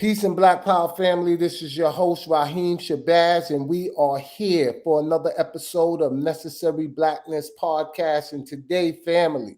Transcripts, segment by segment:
Peace and Black Power family. This is your host, Rahiem Shabazz, and we are here for another episode of Necessary Blackness podcast. And today, family,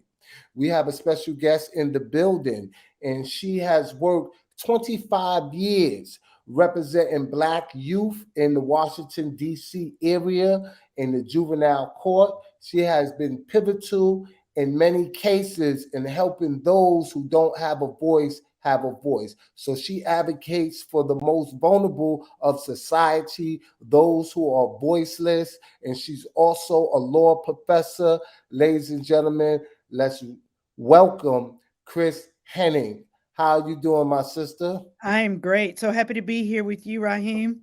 we have a special guest in the building, and she has worked 25 years representing Black youth in the Washington, D.C. area in the juvenile court. She has been pivotal in many cases in helping those who don't have a voice have a voice. So she advocates for the most vulnerable of society, those who are voiceless, and she's also a law professor. Ladies and gentlemen, let's welcome Kristin Henning. How are you doing, my sister? I'm great. So happy to be here with you, Rahiem.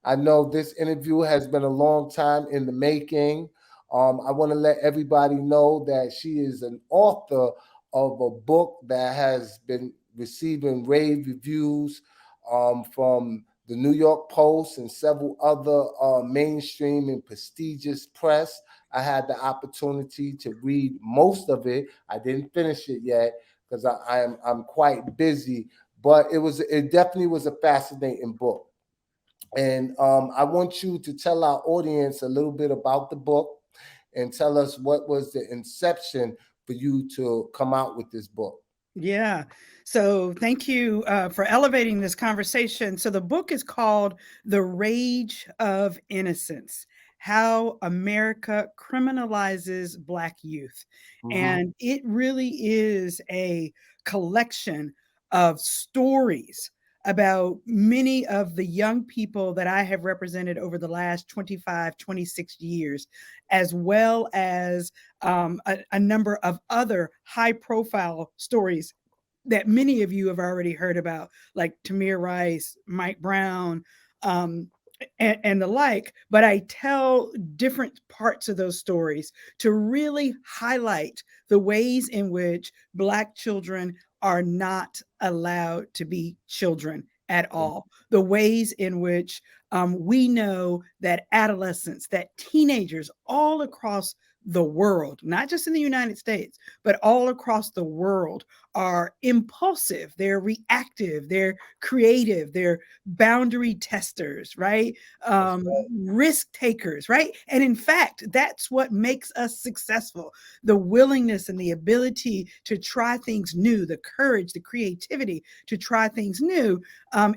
I know this interview has been a long time in the making. I want to let everybody know that she is an author of a book that has been receiving rave reviews from the New York Post and several other mainstream and prestigious press. I had the opportunity to read most of it. I didn't finish it yet because I'm quite busy, but it definitely was a fascinating book. And I want you to tell our audience a little bit about the book and tell us what was the inception for you to come out with this book. Yeah. So thank you for elevating this conversation. So the book is called The Rage of Innocence: How America Criminalizes Black Youth. Mm-hmm. And it really is a collection of stories about many of the young people that I have represented over the last 25, 26 years, as well as a number of other high profile stories that many of you have already heard about, like Tamir Rice, Mike Brown, um, and the like. But I tell different parts of those stories to really highlight the ways in which Black children are not allowed to be children at all. The ways in which we know that adolescents, that teenagers all across the world, not just in the United States, but all across the world, are impulsive, they're reactive, they're creative, they're boundary testers, right? That's Risk takers, right? And in fact, that's what makes us successful: the willingness and the ability to try things new, the courage, the creativity to try things new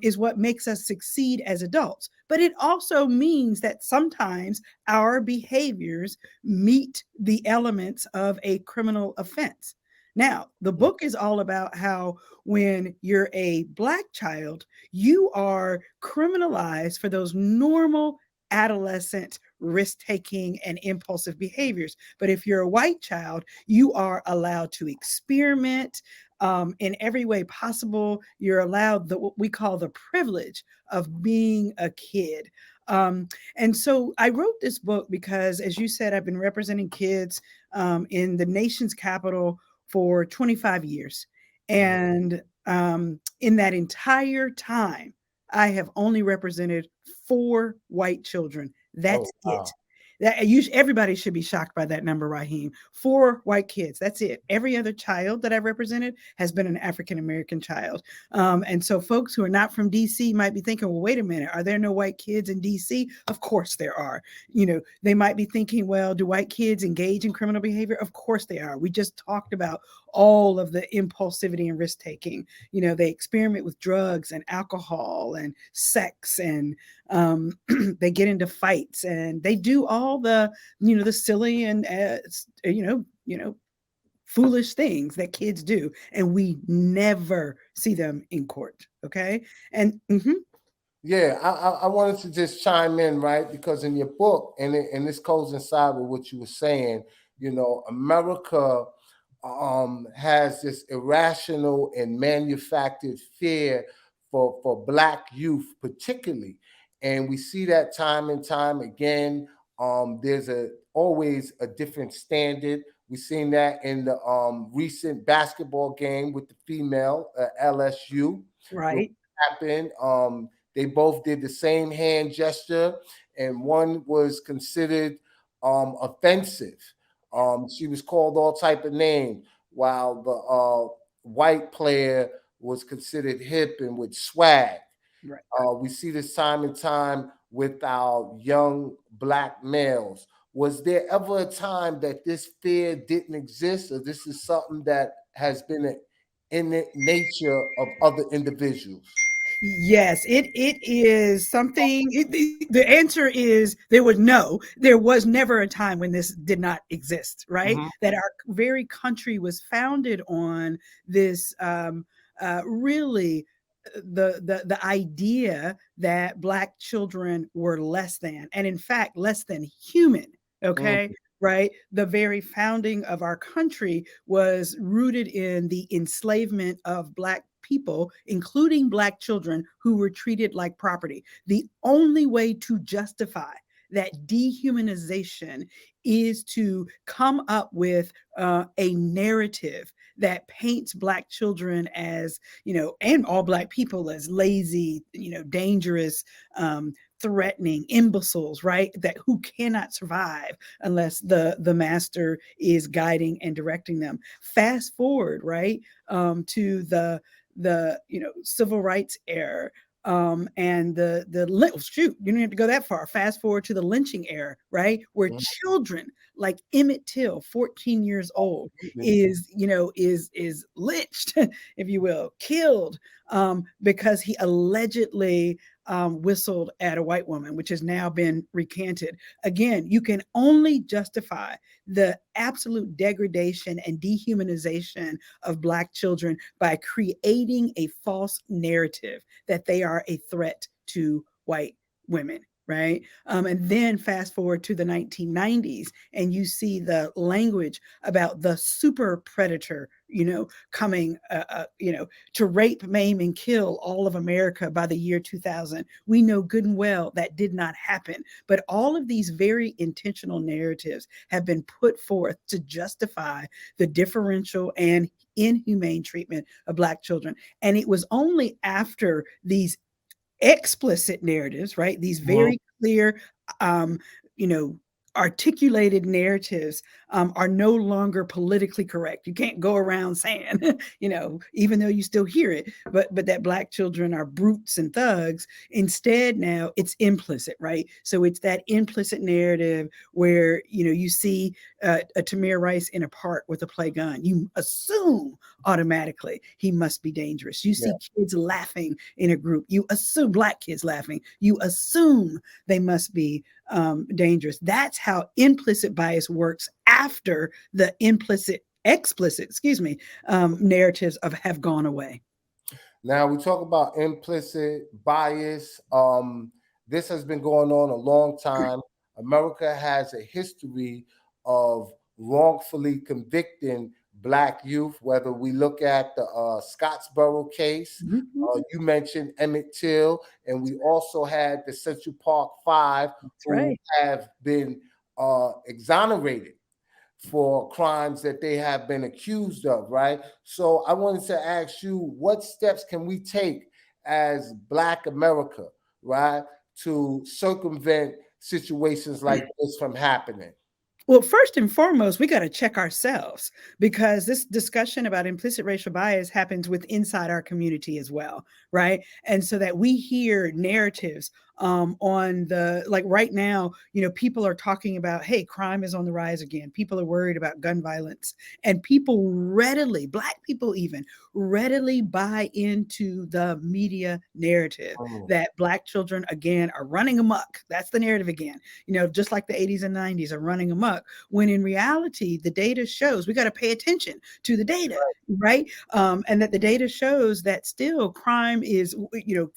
is what makes us succeed as adults. But it also means that sometimes our behaviors meet the elements of a criminal offense. Now, the right. book is all about how when you're a Black child, you are criminalized for those normal adolescent risk taking and impulsive behaviors. But if you're a white child, you are allowed to experiment in every way possible. You're allowed what we call the privilege of being a kid. And so I wrote this book because, as you said, I've been representing kids in the nation's capital for 25 years. Mhm. And in that entire time, I have only represented 4 white children. Oh, That's it. wow. Everybody should be shocked by that number, Rahiem. 4 white kids. That's it. Every other child that I've represented has been an African American child. And so folks who are not from DC might be thinking, well, wait a minute, are there no white kids in DC? Of course there are. They might be thinking, well, do white kids engage in criminal behavior? Of course they are. We just talked about all of the impulsivity and risk taking. They experiment with drugs and alcohol and sex, and they get into fights, and they do all the silly and foolish things that kids do, and we never see them in court. Okay. And Yeah, I wanted to just chime in, right? Because in your book, and this goes inside with what you were saying, America has this irrational and manufactured fear for Black youth, particularly. And we see that time and time again. There's always a different standard. We've seen that in the recent basketball game with the female LSU. right. Happened. They both did the same hand gesture, and one was considered offensive. She was called all type of names, while the white player was considered hip and with swag. Right. We see this time and time with our young Black males. Was there ever a time that this fear didn't exist, or this is something that has been an innate nature of other individuals? Yes, it is something. The answer is there was never a time when this did not exist, right? Hmm. That our very country was founded on this really the idea that Black children were less than, and in fact less than human. Okay. Right. The very founding of our country was rooted in the enslavement of Black people, including Black children who were treated like property. The only way to justify that dehumanization is to come up with a narrative that paints Black children as, and all Black people as lazy, dangerous, threatening imbeciles, right? That who cannot survive unless the master is guiding and directing them. Fast forward, right, to the civil rights era, and shoot, you don't have to go that far. Fast forward to the lynching era, right, where Hmm. children like Emmett Till, 14 years old, is lynched, if you will, killed, because he allegedly whistled at a white woman, which has now been recanted. Again, you can only justify the absolute degradation and dehumanization of Black children by creating a false narrative that they are a threat to white women. Right. And then fast forward to the 1990s, and you see the language about the super predator, coming, to rape, maim, and kill all of America by the year 2000. We know good and well that did not happen. But all of these very intentional narratives have been put forth to justify the differential and inhumane treatment of Black children. And it was only after these explicit narratives, right? These Hmm. very clear, um, you know, articulated narratives are no longer politically correct. You can't go around saying, even though you still hear it, but that Black children are brutes and thugs. Instead, now it's implicit, right? So it's that implicit narrative where you see a Tamir Rice in a park with a play gun. You assume automatically he must be dangerous. You Yeah. see kids laughing in a group. You assume Black kids laughing. You assume they must be dangerous. That's how implicit bias works after the explicit, narratives have gone away. Now we talk about implicit bias. This has been going on a long time. America has a history of wrongfully convicting Black youth. Whether we look at the Scottsboro case, Mhm. you mentioned Emmett Till, and we also had the Central Park Five, That's who right. have been exonerated for crimes that they have been accused of, right? So I wanted to ask you, what steps can we take as Black America, right, to circumvent situations like this from happening? Well, first and foremost, we got to check ourselves, because this discussion about implicit racial bias happens with inside our community as well, right? And so that we hear narratives on the, like right now, people are talking about, hey, crime is on the rise again. People are worried about gun violence, and people readily, Black people even, readily buy into the media narrative Mm. that Black children again are running amok. That's the narrative again, just like the 80s and 90s are running amok, when in reality, the data shows we got to pay attention to the data, right? And that the data shows that still crime is,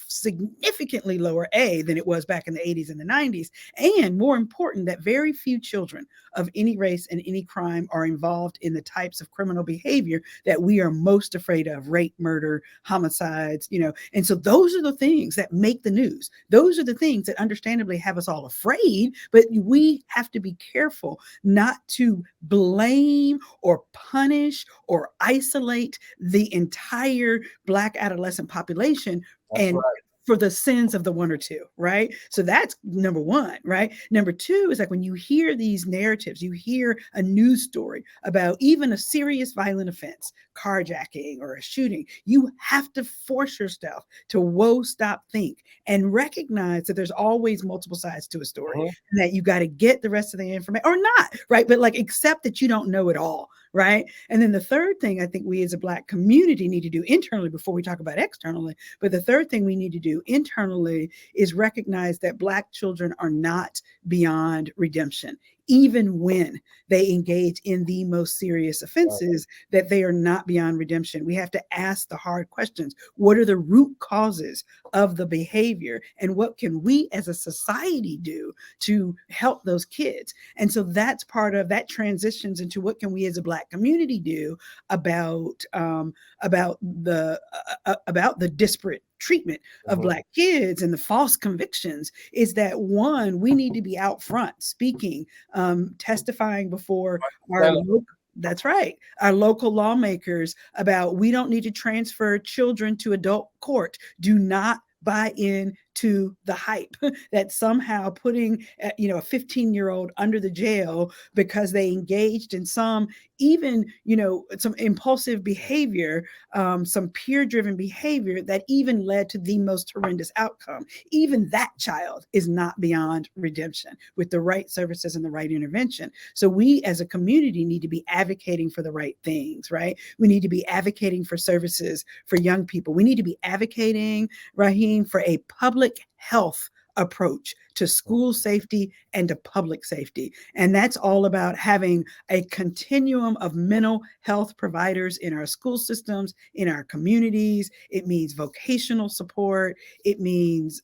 significantly lower, than it was back in the 80s and the 90s. And more important, that very few children of any race and any crime are involved in the types of criminal behavior that we are most afraid of: rape, murder, homicides, And so those are the things that make the news. Those are the things that understandably have us all afraid, but we have to be careful not to blame or punish or isolate the entire Black adolescent population That's and right. for the sins of the one or two, right? So that's number one, right? Number two is like when you hear these narratives, you hear a news story about even a serious violent offense, carjacking or a shooting, you have to force yourself to whoa, stop, think, and recognize that there's always multiple sides to a story, Mhm. and that you got to get the rest of the information or not, right? But like accept that you don't know it all, right? And then the third thing I think we as a Black community need to do internally before we talk about externally, but the third thing we need to do internally is recognize that Black children are not beyond redemption. Even when they engage in the most serious Right. offenses, that they are not beyond redemption. We have to ask the hard questions. What are the root causes of the behavior? And what can we as a society do to help those kids? And so that's part of that transitions into what can we as a Black community do about about the disparate treatment of Mhm. Black kids and the false convictions. Is that one, we need to be out front speaking, testifying before our Understandable. local, that's right, our local lawmakers about we don't need to transfer children to adult court. Do not buy in to the hype that somehow putting a 15-year-old under the jail because they engaged in some, even some impulsive behavior, some peer driven behavior that even led to the most horrendous outcome. Even that child is not beyond redemption with the right services and the right intervention. So we as a community need to be advocating for the right things, right? We need to be advocating for services for young people. We need to be advocating, Rahiem, for a public health approach to school safety and to public safety. And that's all about having a continuum of mental health providers in our school systems, in our communities. It means vocational support. It means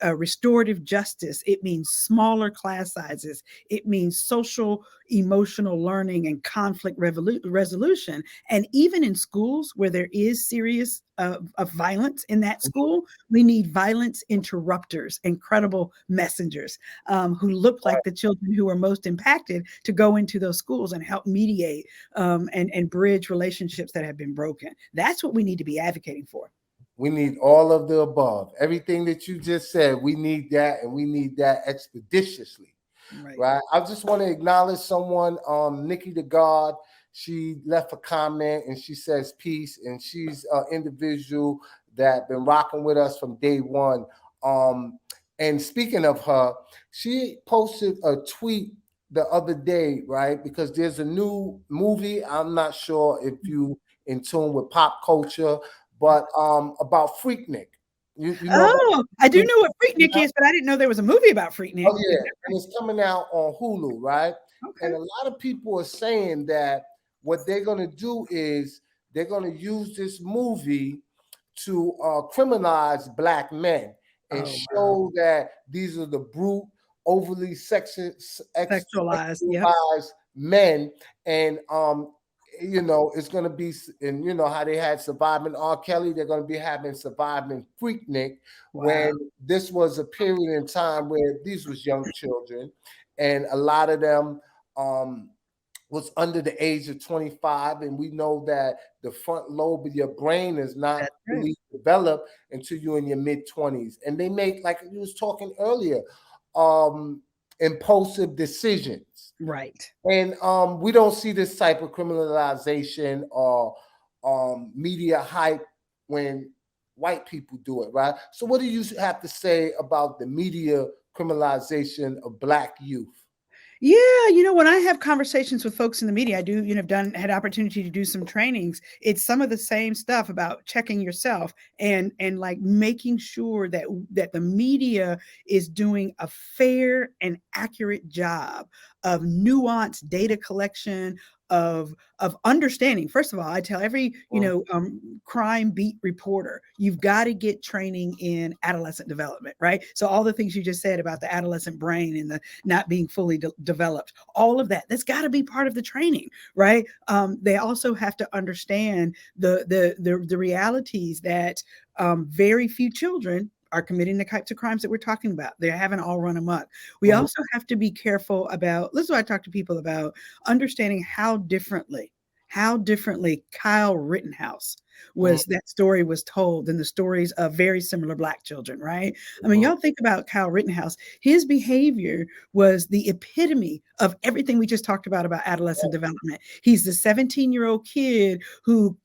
restorative justice. It means smaller class sizes. It means social emotional learning and conflict resolution. And even in schools where there is serious of violence in that school, we need violence interrupters, incredible messengers who look like the children who are most impacted to go into those schools and help mediate and bridge relationships that have been broken. That's what we need to be advocating for. We need all of the above. Everything that you just said, we need that, and we need that expeditiously. Right. Right. I just want to acknowledge someone, Nikki the God. She left a comment and she says peace, and she's an individual that been rocking with us from day one. And speaking of her, she posted a tweet the other day, right? Because there's a new movie. I'm not sure if you in tune with pop culture, but about Freaknik. You know Oh, I do about know what Freaknik is, but I didn't know there was a movie about Freaknik. Oh Is yeah, that and it's coming out on Hulu, right? right? And Okay. a lot of people are saying that what they're going to do is they're going to use this movie to criminalize Black men and Oh, wow. show that these are the brute, overly Sexualized. Yep. sexualized men, and it's going to be, and you know how they had Surviving R. Kelly, they're going to be having Surviving Freaknik, Wow. when this was a period in time where these was young children, and a lot of them was under the age of 25, and we know that the front lobe of your brain is not That's right. fully developed until you're in your mid-20s, and they make, like you was talking earlier, um impulsive decisions, Right. and we don't see this type of criminalization or media hype when white people do it, right? So what do you have to say about the media criminalization of Black youth? Yeah, when I have conversations with folks in the media, I do, had opportunity to do some trainings. It's some of the same stuff about checking yourself and like making sure that the media is doing a fair and accurate job of nuanced data collection, of understanding. First of all, I tell every crime beat reporter, you've got to get training in adolescent development, right? So all the things you just said about the adolescent brain and the not being fully developed, all of that's got to be part of the training, right? They also have to understand the realities that very few children are committing the types of crimes that we're talking about. They haven't all run amok. We Mhm. also have to be careful about, this is what I talk to people about, understanding how differently Kyle Rittenhouse that story was told than the stories of very similar Black children, right? I mean, y'all think about Kyle Rittenhouse. His behavior was the epitome of everything we just talked about adolescent development. He's the 17-year-old kid who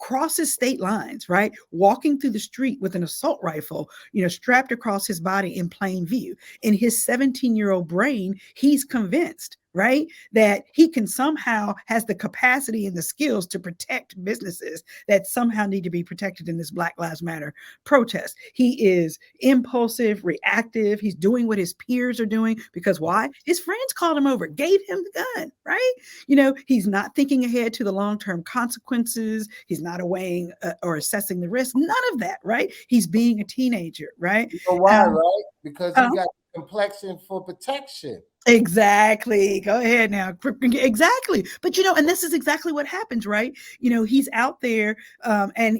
crosses state lines, right? Walking through the street with an assault rifle, strapped across his body in plain view. In his 17-year-old brain, he's convinced, right, that he can somehow has the capacity and the skills to protect businesses that somehow need to be protected in this Black Lives Matter protest. He is impulsive, reactive. He's doing what his peers are doing because why? His friends called him over, gave him the gun, right? He's not thinking ahead to the long-term consequences. He's not weighing or assessing the risk. None of that, right? He's being a teenager, right? You know why, right? Because he got complexion for protection. Exactly. Go ahead now. Exactly. But and this is exactly what happens, right? He's out there and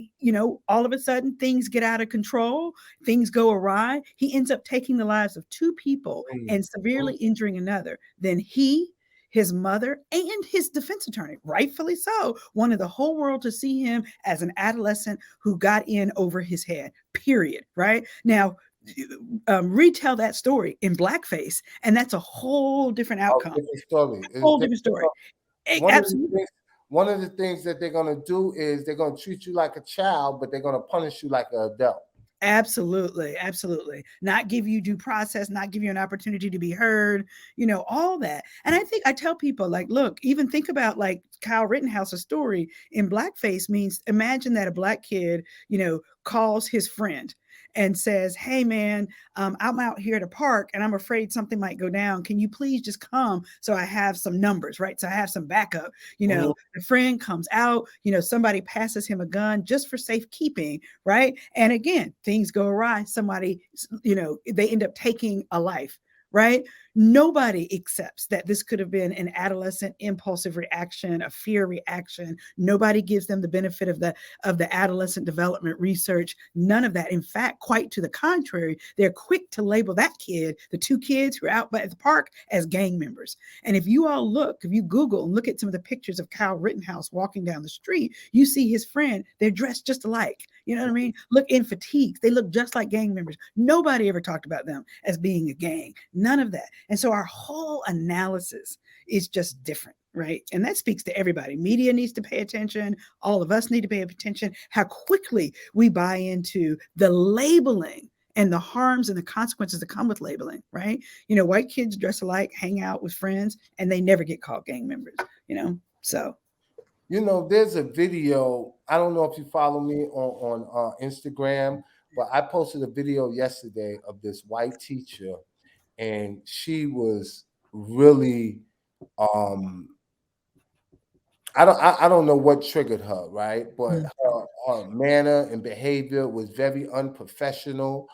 all of a sudden things get out of control, things go awry. He ends up taking the lives of two people and severely injuring another. Then his mother and his defense attorney, rightfully so, wanted the whole world to see him as an adolescent who got in over his head, period, right? Now, retell that story in blackface, and that's a whole different outcome. Different story. Whole different story. Absolutely. One of the things that they're going to do is they're going to treat you like a child, but they're going to punish you like an adult. Absolutely. Absolutely. Not give you due process, not give you an opportunity to be heard, all that. And I tell people, like, look, even think about like Kyle Rittenhouse's story in blackface means imagine that a Black kid, calls his friend and says, hey man, I'm out here at a park and I'm afraid something might go down. Can you please just come so I have some numbers, right? So I have some backup. The friend comes out, somebody passes him a gun just for safekeeping, right? And again, things go awry. Somebody, they end up taking a life, right? Nobody accepts that this could have been an adolescent impulsive reaction, a fear reaction. Nobody gives them the benefit of the adolescent development research. None of that. In fact, quite to the contrary, they're quick to label that kid, the two kids who are out at the park, as gang members. And if you Google and look at some of the pictures of Kyle Rittenhouse walking down the street, you see his friend, they're dressed just alike. You know what I mean? Look in fatigues. They look just like gang members. Nobody ever talked about them as being a gang. None of that. And so our whole analysis is just different, right? And that speaks to everybody. Media needs to pay attention. All of us need to pay attention. How quickly we buy into the labeling and the harms and the consequences that come with labeling, right? White kids dress alike, hang out with friends, and they never get called gang members, so. There's a video. I don't know if you follow me on Instagram, but I posted a video yesterday of this white teacher, and she was really, I don't know what triggered her, right? But her manner and behavior was very unprofessional.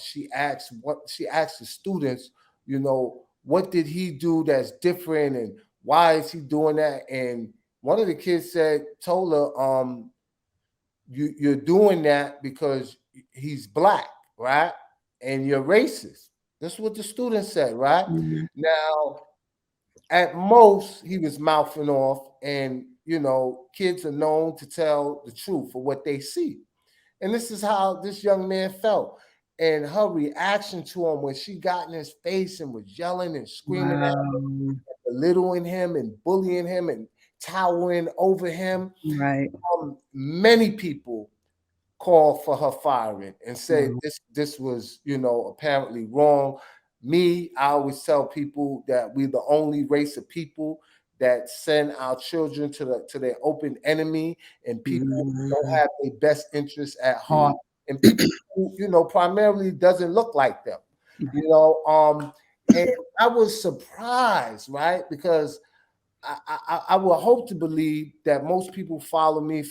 She asked the students, what did he do that's different, and why is he doing that? And one of the kids told her, you're doing that because he's Black, right? And you're racist. That's what the student said, right? Mm-hmm. Now, at most, he was mouthing off, and kids are known to tell the truth for what they see. And this is how this young man felt. And her reaction to him when she got in his face and was yelling and screaming at him, belittling him and bullying him and towering over him. Right. Many people called for her firing and said this was, apparently wrong. Me, I always tell people that we're the only race of people that send our children to their open enemy, and people who don't have their best interests at heart, and people who, primarily doesn't look like them. And I was surprised, right? Because I will hope to believe that most people follow me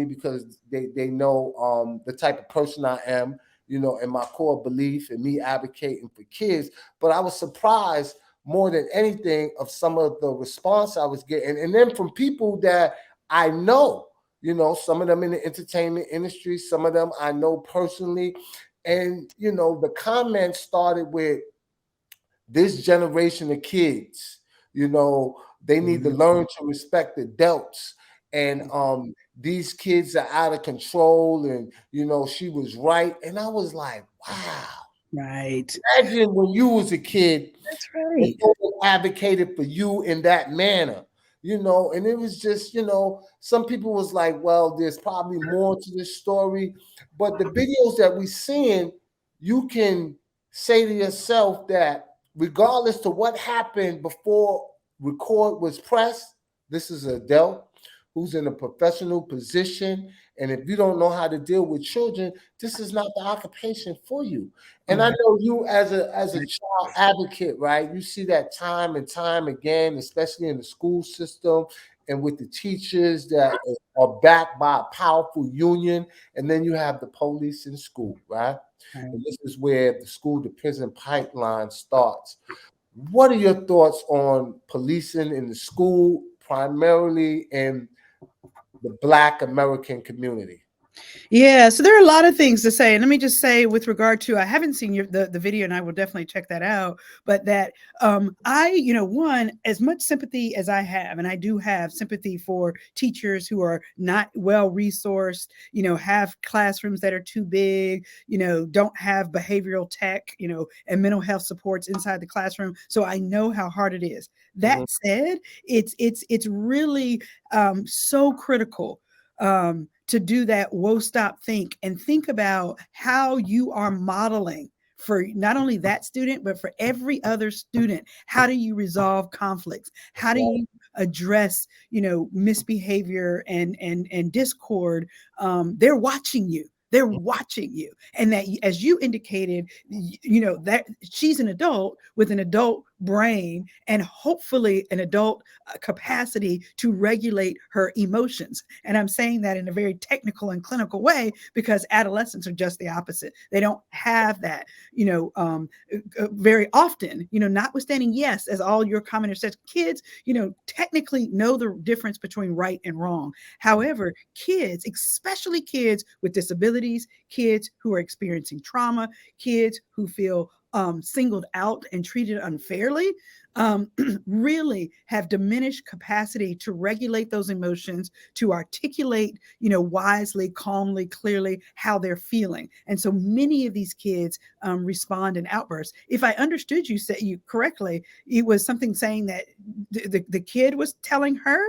because they know the type of person I am, and my core belief and me advocating for kids. But I was surprised more than anything of some of the response I was getting. And then from people that I know, some of them in the entertainment industry, some of them I know personally. And, the comments started with this generation of kids, They need to learn to respect adults. And these kids are out of control. And, you know, she was right. And I was like, wow. Right. Imagine when you was a kid That's and right. someone advocated for you in that manner, you know, and it was just, you know, some people was like, well, there's probably more to this story. But the videos that we seeing, you can say to yourself that regardless to what happened before record was pressed, this is an adult who's in a professional position. And if you don't know how to deal with children, this is not the occupation for you. And I Right. know you as a child advocate, right? You see that time and time again, especially in the school system and with the teachers that are backed by a powerful union. And then you have the police in school, right? Right. And this is where the school to prison pipeline starts. What are your thoughts on policing in the school, primarily in the Black American community? Yeah, so there are a lot of things to say. And let me just say, with regard to, I haven't seen the video, and I will definitely check that out. But that I, you know, one, as much sympathy as I have, and I do have sympathy for teachers who are not well resourced, you know, have classrooms that are too big, you know, don't have behavioral tech, you know, and mental health supports inside the classroom. So I know how hard it is. That said, it's really so critical to do that whoa stop think and think about how you are modeling for not only that student but for every other student. How do you resolve conflicts? How do you address, you know, misbehavior and discord? They're watching you. They're watching you. And that, as you indicated, you know, that she's an adult with an adult brain and hopefully an adult capacity to regulate her emotions. And I'm saying that in a very technical and clinical way because adolescents are just the opposite. They don't have that, you know, very often, you know, notwithstanding, yes, as all your commenters said, kids, you know, technically know the difference between right and wrong. However, kids, especially kids with disabilities, kids who are experiencing trauma, kids who feel singled out and treated unfairly, really have diminished capacity to regulate those emotions, to articulate, you know, wisely, calmly, clearly how they're feeling. And so many of these kids respond in outbursts. If I understood you say you correctly, it was something saying that the kid was telling her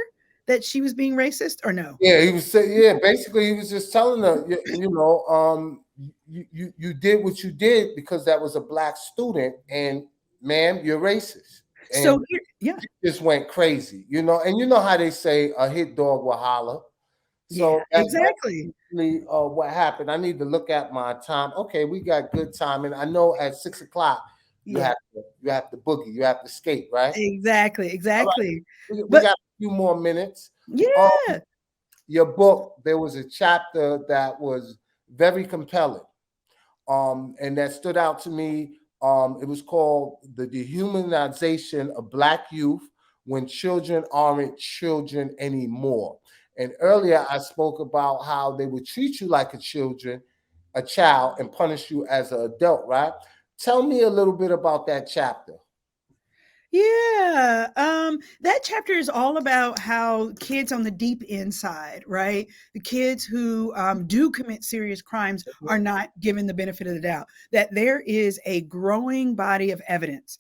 that she was being racist, or no? Yeah, he was saying, yeah, basically he was just telling her, you know, you did what you did because that was a Black student, and ma'am, you're racist. And So here, yeah, just went crazy, you know, and you know how they say a hit dog will holler. yeah, So that's exactly. really what happened. I need to look at my time. Okay, we got good time, and I know at 6 o'clock Yeah, you have to boogie, you have to skate, right? exactly, All right, exactly. we But got a few more minutes. yeah, Your book, there was a chapter that was very compelling, and that stood out to me. It was called "The Dehumanization of Black Youth When Children Aren't Children Anymore." And earlier, I spoke about how they would treat you like a child, and punish you as an adult. Right? Tell me a little bit about that chapter. yeah. That chapter is all about how kids on the deep inside, right? The kids who do commit serious crimes are not given the benefit of the doubt. That there is a growing body of evidence,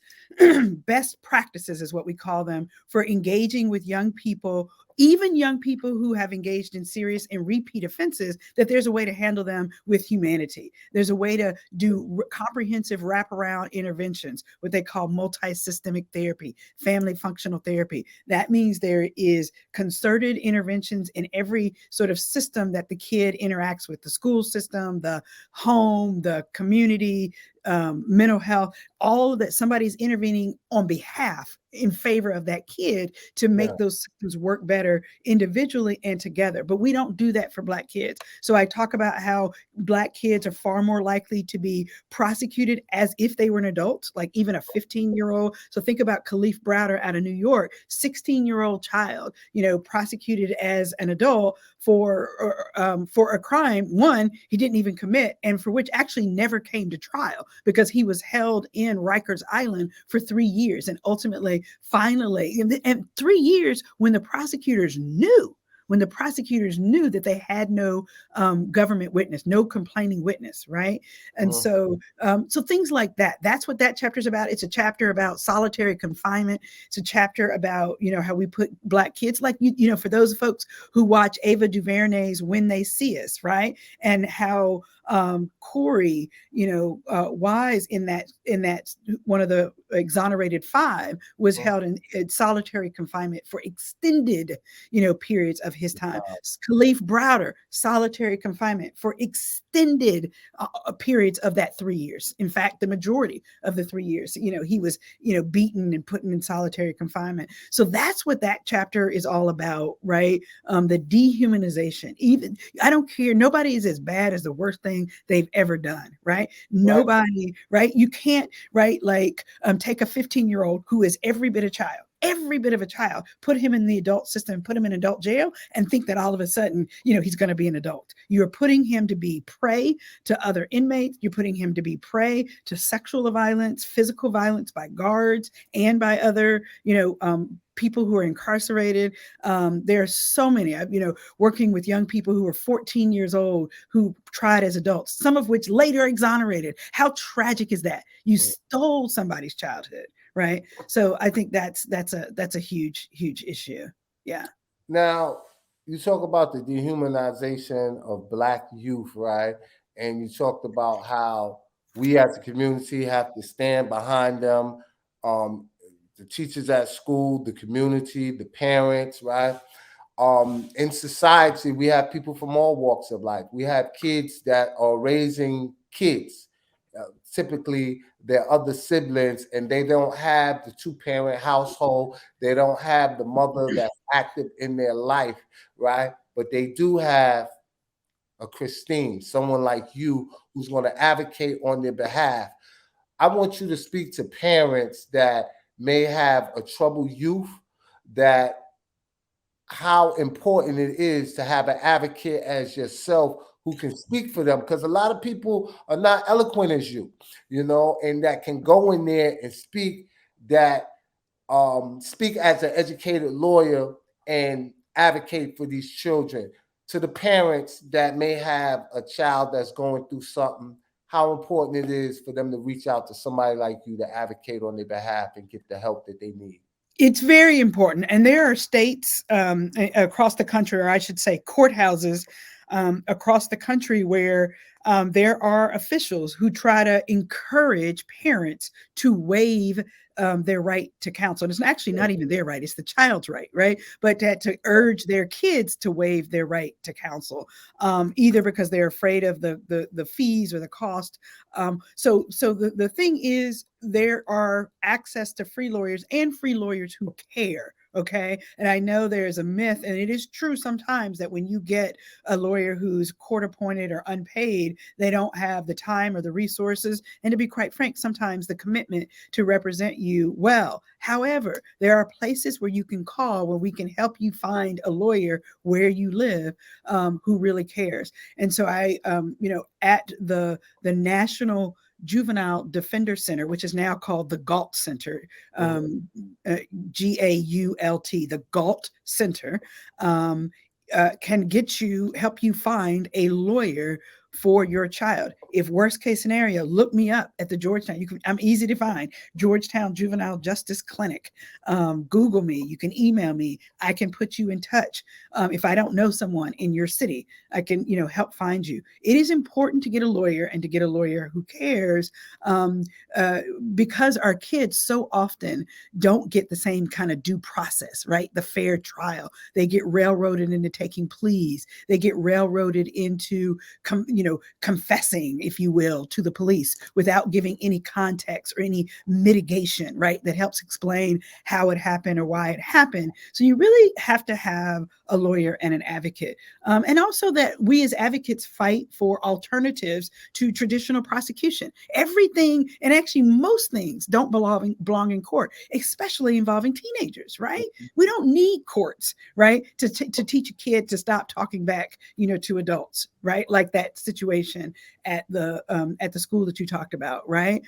best practices is what we call them, for engaging with young people, even young people who have engaged in serious and repeat offenses, that there's a way to handle them with humanity. There's a way to do comprehensive wraparound interventions, what they call multi-systemic therapy, family functional therapy. That means there is concerted interventions in every sort of system that the kid interacts with: the school system, the home, the community, mental health, all of that. Somebody's intervening on behalf in favor of that kid to Yeah. make those systems work better individually and together. But we don't do that for Black kids. So I talk about how Black kids are far more likely to be prosecuted as if they were an adult, like even a 15-year-old. So think about Khalif Browder out of New York, 16-year-old child, you know, prosecuted as an adult for a crime, one, he didn't even commit, and for which actually never came to trial because he was held in Rikers Island for 3 years and ultimately Finally, and 3 years when the prosecutors knew. When the prosecutors knew that they had no government witness, no complaining witness, right? And so things like that. That's what that chapter is about. It's a chapter about solitary confinement. It's a chapter about, how we put Black kids, like, for those folks who watch Ava DuVernay's When They See Us, right? And how Corey, Wise in that one of the exonerated 5 was held in solitary confinement for extended, periods of his time. Khalif Browder, solitary confinement for extended periods of that 3 years. In fact, the majority of the 3 years, he was, beaten and put in solitary confinement. So that's what that chapter is all about, right? The dehumanization. Even I don't care. Nobody is as bad as the worst thing they've ever done, right? Nobody, right? You can't, right? Like take a 15-year-old who is every bit a child, put him in the adult system, put him in adult jail, and think that all of a sudden, he's going to be an adult. You're putting him to be prey to other inmates. You're putting him to be prey to sexual violence, physical violence by guards and by other, people who are incarcerated. There are so many, working with young people who are 14 years old who tried as adults, some of which later exonerated. How tragic is that? You stole somebody's childhood, right? So I think that's a huge issue. Yeah. Now, you talk about the dehumanization of Black youth, right? And you talked about how we as a community have to stand behind them. The teachers at school, the community, the parents, right? In society, we have people from all walks of life. We have kids that are raising kids. Typically, their other siblings, and they don't have the 2-parent household. They don't have the mother that's active in their life, right? But they do have a Kristin, someone like you, who's going to advocate on their behalf. I want you to speak to parents that may have a troubled youth, that how important it is to have an advocate as yourself who can speak for them, because a lot of people are not eloquent as you, and that can go in there and speak as an educated lawyer and advocate for these children. To the parents that may have a child that's going through something, how important it is for them to reach out to somebody like you to advocate on their behalf and get the help that they need. It's very important. And there are states across the country, or I should say courthouses across the country, where there are officials who try to encourage parents to waive their right to counsel. And it's actually not even their right, it's the child's right, right? But to urge their kids to waive their right to counsel, either because they're afraid of the fees or the cost. So the thing is, there are access to free lawyers and free lawyers who care. Okay. And I know there's a myth, and it is true sometimes, that when you get a lawyer who's court appointed or unpaid, they don't have the time or the resources. And to be quite frank, sometimes the commitment to represent you well. However, there are places where you can call where we can help you find a lawyer where you live who really cares. And so I, at the National Juvenile Defender Center, which is now called the GALT Center, GAULT, the GALT Center, can help you find a lawyer for your child. If worst case scenario, look me up at the Georgetown. I'm easy to find. Georgetown Juvenile Justice Clinic. Google me. You can email me. I can put you in touch. If I don't know someone in your city, I can, help find you. It is important to get a lawyer, and to get a lawyer who cares, because our kids so often don't get the same kind of due process, right? The fair trial. They get railroaded into taking pleas. They get railroaded into, confessing, if you will, to the police without giving any context or any mitigation, right? That helps explain how it happened or why it happened. So you really have to have a lawyer and an advocate. And also that we as advocates fight for alternatives to traditional prosecution. Everything, and actually most things, don't belong in court, especially involving teenagers, right? We don't need courts, right? To teach a kid to stop talking back, to adults, right? Like that situation situation at the school that you talked about, right?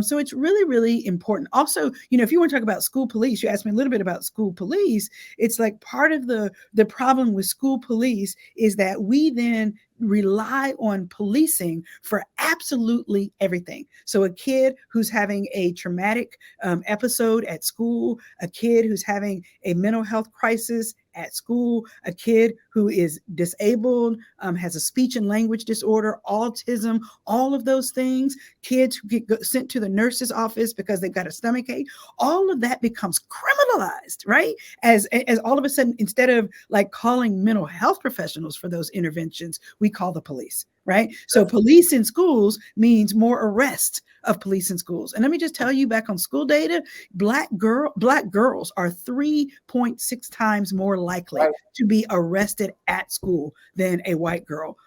So it's really, really important. Also, if you want to talk about school police, you asked me a little bit about school police. It's like part of the problem with school police is that we then rely on policing for absolutely everything. So a kid who's having a traumatic episode at school, a kid who's having a mental health crisis at school, a kid who is disabled, has a speech and language disorder, autism, all of those things, kids who get sent to the nurse's office because they've got a stomach ache, all of that becomes criminalized, right? As all of a sudden, instead of like calling mental health professionals for those interventions, we call the police, right? So police in schools means more arrest of police in schools. And let me just tell you, back on school data, Black girls are 3.6 times more likely to be arrested at school than a white girl.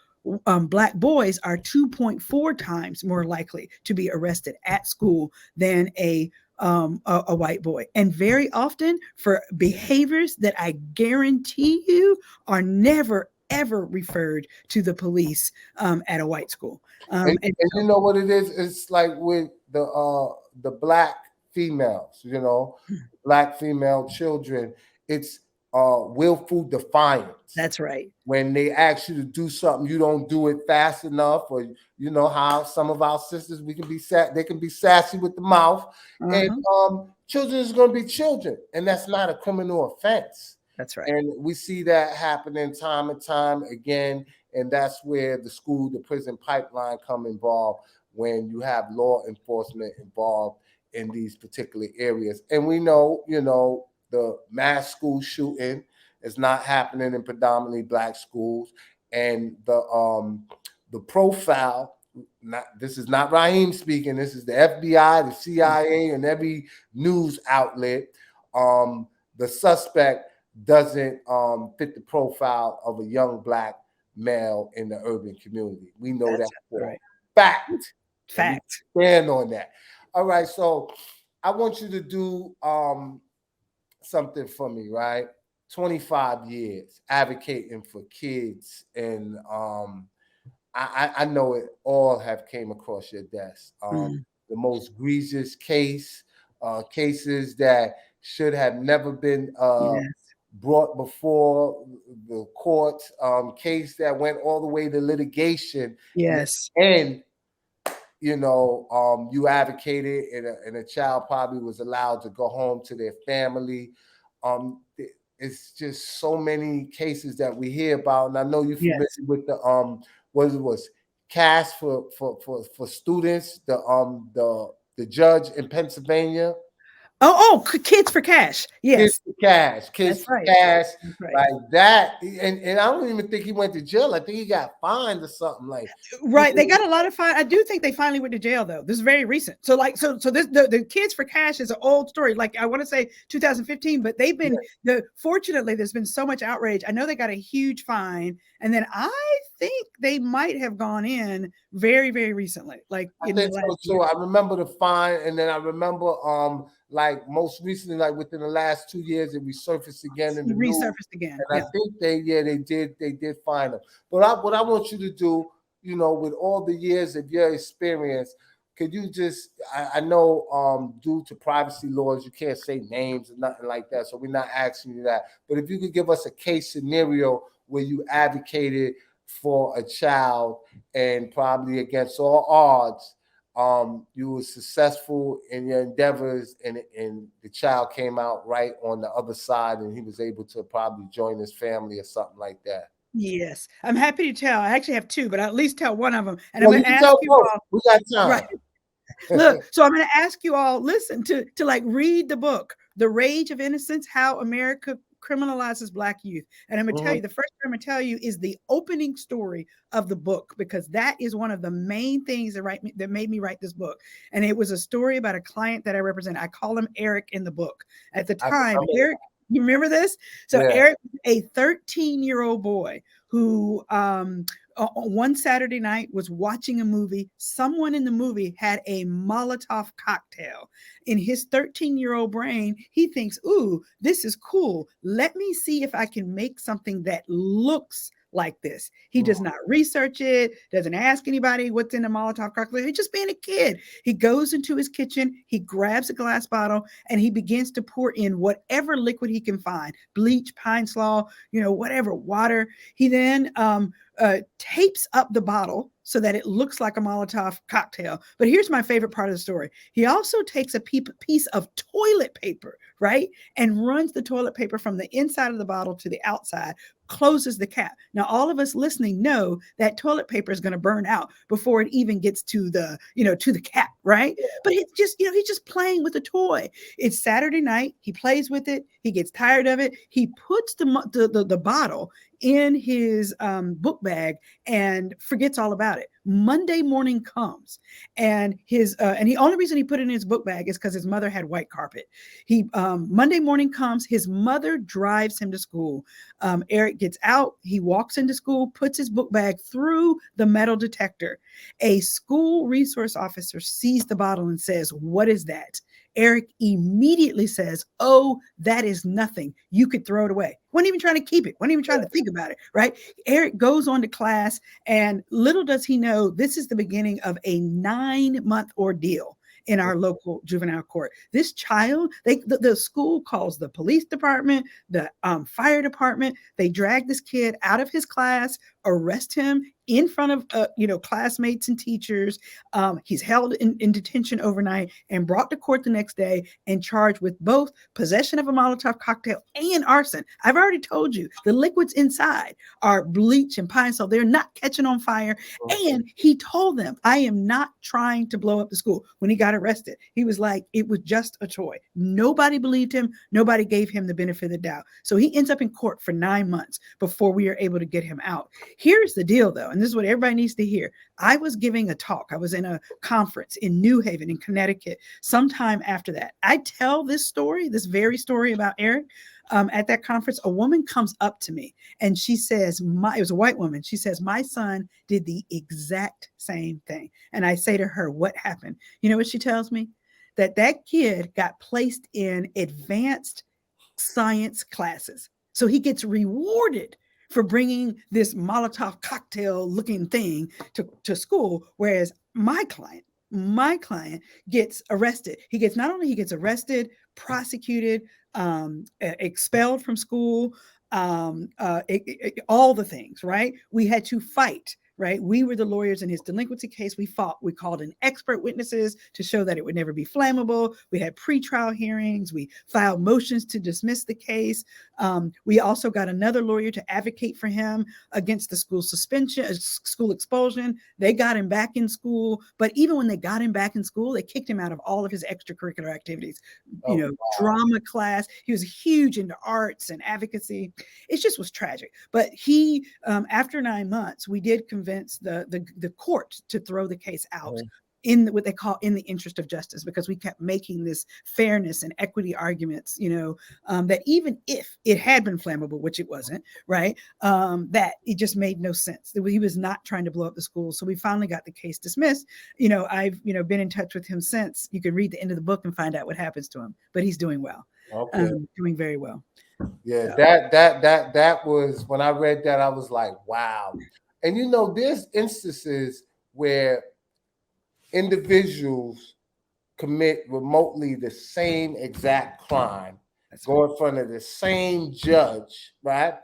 Black boys are 2.4 times more likely to be arrested at school than a white boy. And very often for behaviors that I guarantee you are never, ever referred to the police at a white school. And you know what it is? It's like with the black females, black female children. It's willful defiance. That's right. When they ask you to do something, you don't do it fast enough, or you know how some of our sisters they can be sassy with the mouth, and children is going to be children, and that's not a criminal offense. That's right. And we see that happening time and time again, and that's where the school to prison pipeline come involved, when you have law enforcement involved in these particular areas. And we know, the mass school shooting is not happening in predominantly black schools, and the profile. This is not Rahiem speaking. This is the FBI, the CIA, and every news outlet. The suspect doesn't fit the profile of a young black male in the urban community. We know that for fact. Stand on that. All right, so I want you to do something for me, right? 25 years advocating for kids, and I know it all have came across your desk. The most egregious cases that should have never been brought before the courts, case that went all the way to litigation. Yes. And you advocated, and a child probably was allowed to go home to their family. It's just so many cases that we hear about, and I know you're familiar with the what it was, cast for students, the judge in Pennsylvania. Kids for Cash. Yes. Kids for Cash. Like that. And I don't even think he went to jail. I think he got fined or something like. Right. They got a lot of fine. I do think they finally went to jail though. This is very recent. So this the Kids for Cash is an old story. Like I want to say 2015, but they've been fortunately there's been so much outrage. I know they got a huge fine, and then I think they might have gone in very, very recently. Like I think so too. I remember the fine, and then I remember like most recently, like within the last 2 years, it resurfaced again in the resurfaced again. And I think they did find them. But what I want you to do, with all the years of your experience, could you just, I know due to privacy laws, you can't say names or nothing like that, so we're not asking you that. But if you could give us a case scenario where you advocated for a child and probably against all odds, you were successful in your endeavors, and the child came out right on the other side, and he was able to probably join his family or something like that. Yes, I'm happy to tell. I actually have two, but I'll at least tell one of them. And I'm going to ask you all. We got time. Right. Look, so I'm going to ask you all, listen to like read the book, The Rage of Innocence, How America Criminalizes Black Youth. And I'm going to tell you, the first thing I'm going to tell you is the opening story of the book, because that is one of the main things that made me write this book. And it was a story about a client that I represent. I call him Eric in the book. At the time, Eric, you remember this? So Eric, a 13-year-old boy who one Saturday night was watching a movie. Someone in the movie had a Molotov cocktail. In his 13-year-old brain, he thinks, ooh, this is cool. Let me see if I can make something that looks like this. He does not research it, doesn't ask anybody what's in the Molotov cocktail. He's just being a kid. He goes into his kitchen, he grabs a glass bottle, and he begins to pour in whatever liquid he can find, bleach, pine slaw, whatever, water. He then tapes up the bottle so that it looks like a Molotov cocktail. But here's my favorite part of the story. He also takes a piece of toilet paper, right? And runs the toilet paper from the inside of the bottle to the outside, closes the cap. Now, all of us listening know that toilet paper is going to burn out before it even gets to the, to the cap, right? But it's just, he's just playing with a toy. It's Saturday night. He plays with it. He gets tired of it. He puts the bottle in his book bag and forgets all about it. Monday morning comes, and the only reason he put it in his book bag is because his mother had white carpet. Monday morning comes, his mother drives him to school. Eric gets out, he walks into school, puts his book bag through the metal detector. A school resource officer sees the bottle and says, "What is that?" Eric immediately says, "Oh, that is nothing. You could throw it away." Wasn't even trying to keep it. Wasn't even trying to think about it, right? Eric goes on to class, and little does he know, this is the beginning of a 9-month ordeal in our local juvenile court. This child, the school calls the police department, the fire department. They drag this kid out of his class, arrest him in front of classmates and teachers. He's held in detention overnight and brought to court the next day and charged with both possession of a Molotov cocktail and arson. I've already told you the liquids inside are bleach and pine salt. They're not catching on fire. And he told them, "I am not trying to blow up the school." When he got arrested, he was like, it was just a toy. Nobody believed him. Nobody gave him the benefit of the doubt. So he ends up in court for 9 months before we are able to get him out. Here's the deal, though, and this is what everybody needs to hear. I was giving a talk. I was in a conference in New Haven in Connecticut sometime after that. I tell this story, this very story about Eric. At that conference, a woman comes up to me and she says, it was a white woman. She says, "My son did the exact same thing." And I say to her, "What happened?" You know what she tells me? That kid got placed in advanced science classes. So he gets rewarded for bringing this Molotov cocktail looking thing to school. Whereas my client gets arrested. Not only he gets arrested, prosecuted, expelled from school, all the things, right? We had to fight. Right. We were the lawyers in his delinquency case. We fought. We called in expert witnesses to show that it would never be flammable. We had pretrial hearings. We filed motions to dismiss the case. We also got another lawyer to advocate for him against the school suspension, school expulsion. They got him back in school. But even when they got him back in school, they kicked him out of all of his extracurricular activities. Drama class. He was huge into arts and advocacy. It just was tragic. But he, after 9 months, we did convince the court to throw the case out in what they call in the interest of justice, because we kept making this fairness and equity arguments, that even if it had been flammable, which it wasn't, right, that it just made no sense. That he was not trying to blow up the school. So we finally got the case dismissed. I've been in touch with him since. You can read the end of the book and find out what happens to him, but he's doing well. Doing very well. Yeah, so. that was, when I read that, I was like, wow. And there's instances where individuals commit remotely the same exact crime, go in front of the same judge, right?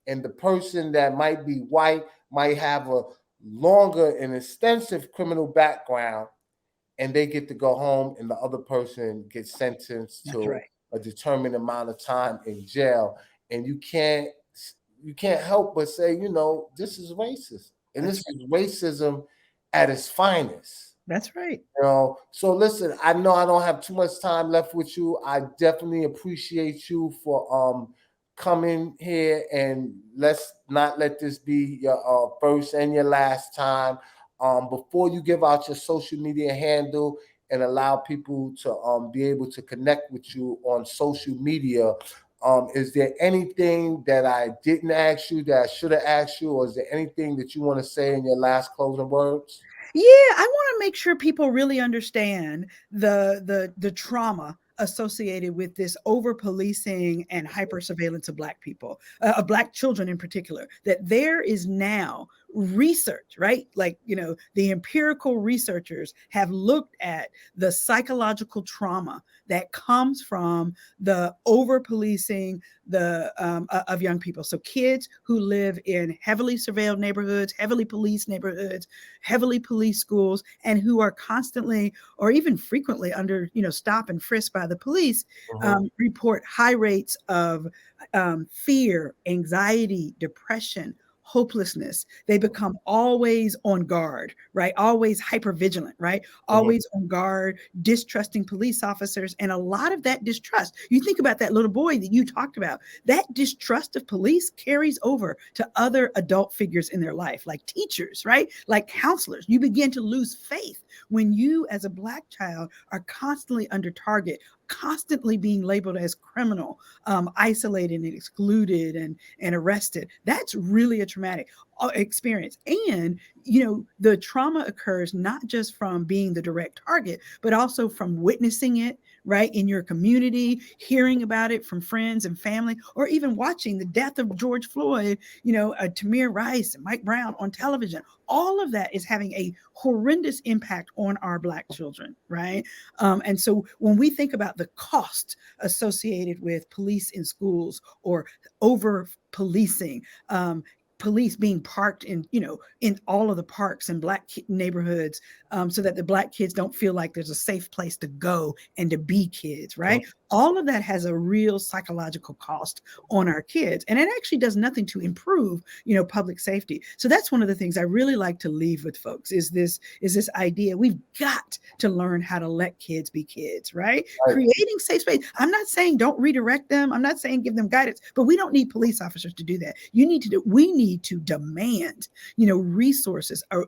And the person that might be white might have a longer and extensive criminal background, and they get to go home, and the other person gets sentenced to a determined amount of time in jail. And you can't help but say, this is racist. And this is racism at its finest. That's right. So listen, I know I don't have too much time left with you. I definitely appreciate you for coming here, and let's not let this be your first and your last time. Before you give out your social media handle and allow people to be able to connect with you on social media, is there anything that I didn't ask you that I should have asked you, or is there anything that you want to say in your last closing words? Yeah, I want to make sure people really understand the trauma associated with this over policing and hyper surveillance of Black people, of Black children in particular, that there is now research, right? Like, the empirical researchers have looked at the psychological trauma that comes from the over policing of young people. So kids who live in heavily surveilled neighborhoods, heavily policed neighborhoods, heavily policed schools, and who are constantly or even frequently under stop and frisk by the police, report high rates of fear, anxiety, depression, hopelessness. They become always on guard, right? Always hyper vigilant, right? Always on guard, distrusting police officers. And a lot of that distrust, you think about that little boy that you talked about, that distrust of police carries over to other adult figures in their life, like teachers, right? Like counselors. You begin to lose faith when you, as a Black child, are constantly under target, constantly being labeled as criminal, isolated and excluded and arrested. That's really a traumatic experience. And, the trauma occurs not just from being the direct target, but also from witnessing it, right, in your community, hearing about it from friends and family, or even watching the death of George Floyd, Tamir Rice and Mike Brown on television. All of that is having a horrendous impact on our Black children, right? And so when we think about the cost associated with police in schools or over policing, police being parked in all of the parks in Black neighborhoods, so that the Black kids don't feel like there's a safe place to go and to be kids, right? All of that has a real psychological cost on our kids, and it actually does nothing to improve public safety. So that's one of the things I really like to leave with folks is this idea we've got to learn how to let kids be kids, right? Creating safe space. I'm not saying don't redirect them, I'm not saying give them guidance, but we don't need police officers to do that. We need to demand resources, or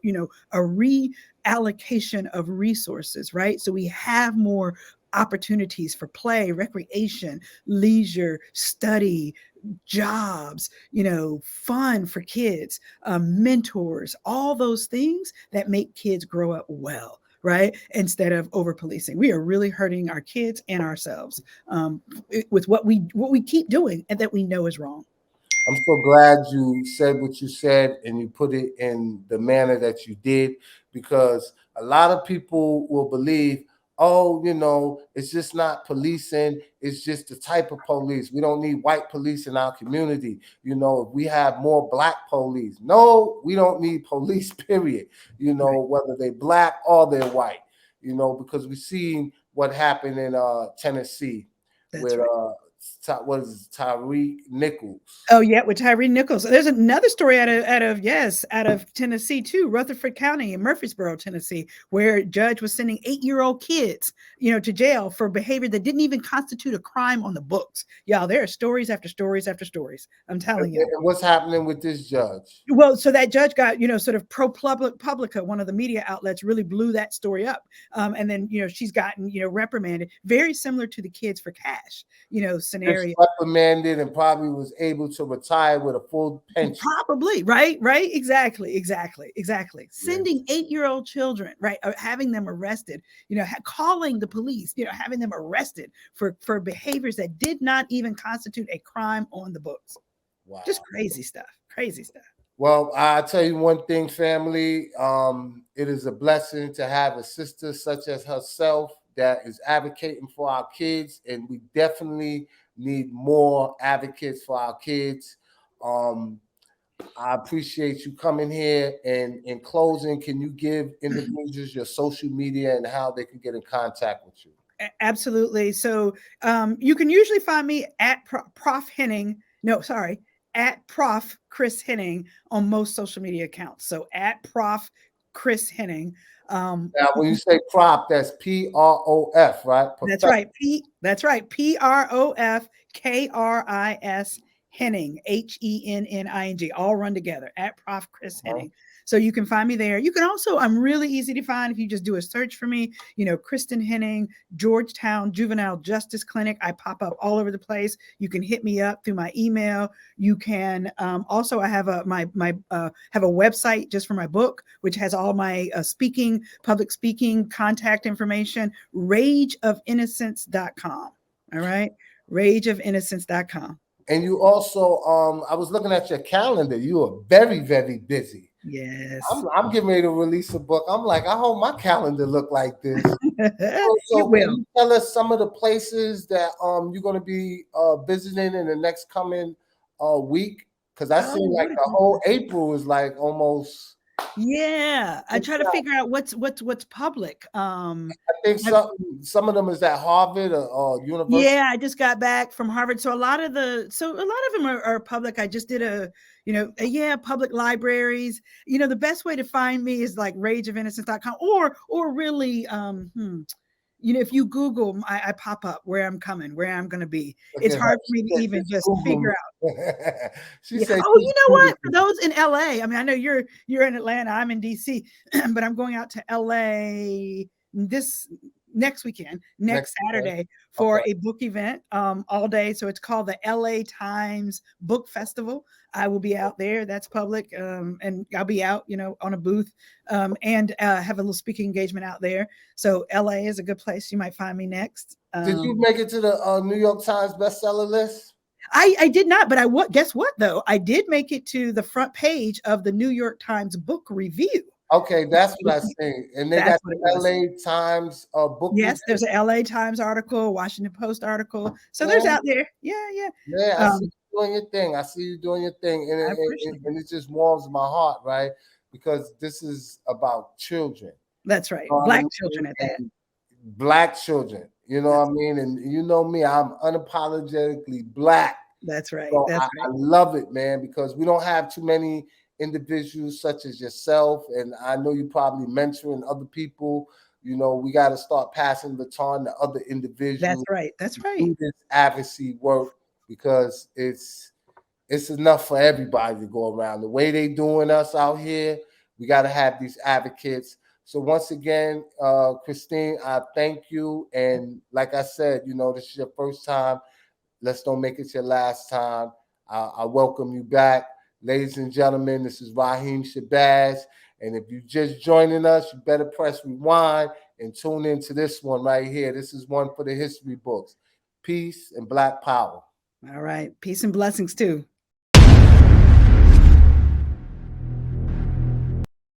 a reallocation of resources, right? So we have more opportunities for play, recreation, leisure, study, jobs, fun for kids, mentors, all those things that make kids grow up well, right? Instead of over policing. We are really hurting our kids and ourselves with what we keep doing and that we know is wrong. I'm so glad you said what you said and you put it in the manner that you did, because a lot of people will believe, oh, it's just not policing. It's just the type of police. We don't need white police in our community. If we have more Black police. No, we don't need police, period. Whether they're Black or they're white, because we've seen what happened in Tennessee. That's with right. What is it, Tyreek Nichols? Oh yeah, with Tyree Nichols. There's another story out of Tennessee too, Rutherford County in Murfreesboro, Tennessee, where a judge was sending 8-year-old kids, to jail for behavior that didn't even constitute a crime on the books. Y'all, there are stories after stories after stories. I'm telling you. And what's happening with this judge? Well, so that judge got, sort of ProPublica, one of the media outlets, really blew that story up. And then, she's gotten, reprimanded, very similar to the Kids for Cash, scenario. Just reprimanded and probably was able to retire with a full pension. Probably, right? Exactly. Sending 8-year-old children, right? Having them arrested, calling the police, having them arrested for behaviors that did not even constitute a crime on the books. Wow. Just crazy stuff. Well, I'll tell you one thing, family. It is a blessing to have a sister such as herself that is advocating for our kids, and we definitely need more advocates for our kids. I appreciate you coming here. And in closing, can you give individuals your social media and how they can get in contact with you? Absolutely. So you can usually find me at Prof Henning. No, sorry. At Prof Chris Henning on most social media accounts. So at Prof Chris Henning. Now, when you say prop, that's PROF, right? That's right. That's right. PROF KRIS Henning, Henning, all run together, at Prof. Chris Henning. So you can find me there. You can also, I'm really easy to find if you just do a search for me, Kristin Henning, Georgetown Juvenile Justice Clinic. I pop up all over the place. You can hit me up through my email. You can also, I have a have a website just for my book, which has all my public speaking contact information, rageofinnocence.com. All right. Rageofinnocence.com. And you also, I was looking at your calendar. You are very, very busy. Yes. I'm getting ready to release a book. I'm like, I hope my calendar look like this. So can you tell us some of the places that you're going to be visiting in the next coming week? Because I see like the whole April is like almost. Yeah, I try to figure out what's public. I think some of them is at Harvard or University. Yeah, I just got back from Harvard, so a lot of them are public. I just did public libraries. The best way to find me is like rageofinnocence.com or really if you Google, I pop up where I'm coming, where I'm going to be. It's hard for me to even just figure out. She said, "Oh, you know what? For those in LA, I mean, I know you're in Atlanta, I'm in DC, but I'm going out to LA this next weekend, next Saturday, for a book event all day. So it's called the LA Times Book Festival. I will be out there. That's public, and I'll be out, on a booth, and have a little speaking engagement out there. So LA is a good place. You might find me next. Did you make it to the New York Times bestseller list? I did not, but guess what though? I did make it to the front page of the New York Times Book Review. Okay, that's what I see. And they got the LA Times book. Yes, there's an LA Times article, Washington Post article. So there's out there. Yeah. Yeah, I see you doing your thing. I see you doing your thing. And it just warms my heart, right? Because this is about children. That's right. Black children at that. Black children. You know what I mean? And you know me, I'm unapologetically Black. That's right. So I love it, man, because we don't have too many individuals such as yourself. And I know you probably mentoring other people. We got to start passing the baton to other individuals. That's right. Do this advocacy work because it's enough for everybody to go around. The way they doing us out here, we got to have these advocates. So once again, Kristin, I thank you. And like I said, this is your first time. Let's don't make it your last time. I welcome you back. Ladies and gentlemen, this is Rahiem Shabazz. And if you're just joining us, you better press rewind and tune into this one right here. This is one for the history books. Peace and Black power. All right. Peace and blessings too.